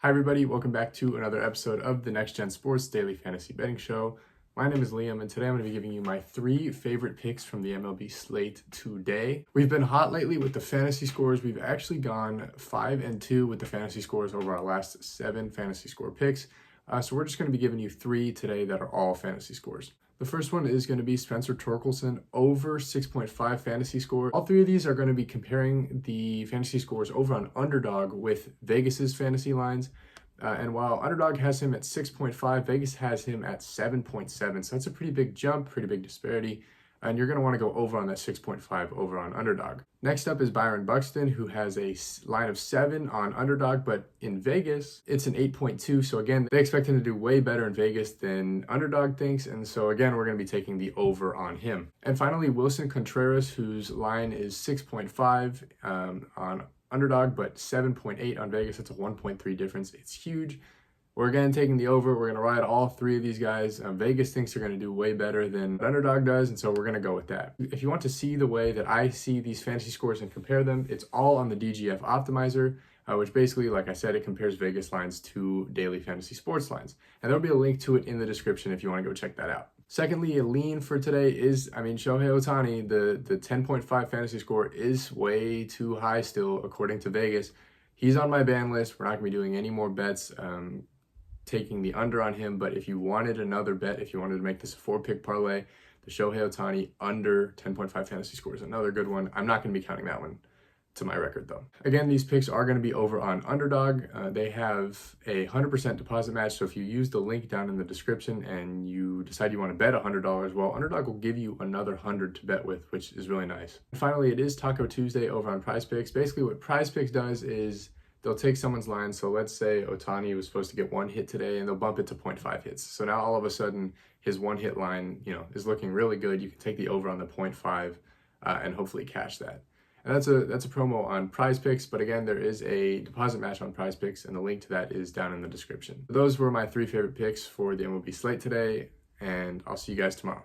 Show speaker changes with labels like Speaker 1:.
Speaker 1: Hi everybody, welcome back to another episode of the Next Gen Sports Daily Fantasy Betting Show. My name is Liam, and today I'm going to be giving you my 3 favorite picks from the MLB slate today. We've been hot lately with the fantasy scores. We've actually gone 5-2 with the fantasy scores over our last 7 fantasy score picks. So we're just going to be giving you 3 today that are all fantasy scores. The first one is going to be Spencer Torkelson over 6.5 fantasy score. All 3 of these are going to be comparing the fantasy scores over on Underdog with Vegas's fantasy lines. And while Underdog has him at 6.5, Vegas has him at 7.7. So that's a pretty big jump, pretty big disparity. And you're going to want to go over on that 6.5 over on Underdog. Next up is Byron Buxton, who has a line of 7 on Underdog, but in Vegas, it's an 8.2. So again, they expect him to do way better in Vegas than Underdog thinks. And so again, we're going to be taking the over on him. And finally, Wilson Contreras, whose line is 6.5 on Underdog, but 7.8 on Vegas. That's a 1.3 difference. It's huge. We're again taking the over. We're going to ride all 3 of these guys. Vegas thinks they're going to do way better than Underdog does, and so we're going to go with that. If you want to see the way that I see these fantasy scores and compare them, it's all on the DGF Optimizer, which basically, like I said, it compares Vegas lines to daily fantasy sports lines. And there'll be a link to it in the description if you want to go check that out. Secondly, a lean for today is, Shohei Ohtani, the 10.5 fantasy score is way too high still, according to Vegas. He's on my ban list. We're not going to be doing any more bets taking the under on him, but if you wanted another bet, if you wanted to make this a 4-pick parlay, the Shohei Ohtani under 10.5 fantasy score is another good one. I'm not going to be counting that one to my record though. Again, these picks are going to be over on Underdog. They have a 100% deposit match, so if you use the link down in the description and you decide you want to bet $100, well, Underdog will give you another 100 to bet with, which is really nice. And finally, it is Taco Tuesday over on PrizePicks. Basically, what PrizePicks does is they'll take someone's line. So let's say Ohtani was supposed to get 1 hit today, and they'll bump it to 0.5 hits. So now all of a sudden, his 1 hit line, is looking really good. You can take the over on the 0.5 and hopefully cash that. And that's a promo on PrizePicks, but again, there is a deposit match on PrizePicks, and the link to that is down in the description. Those were my 3 favorite picks for the MLB slate today, and I'll see you guys tomorrow.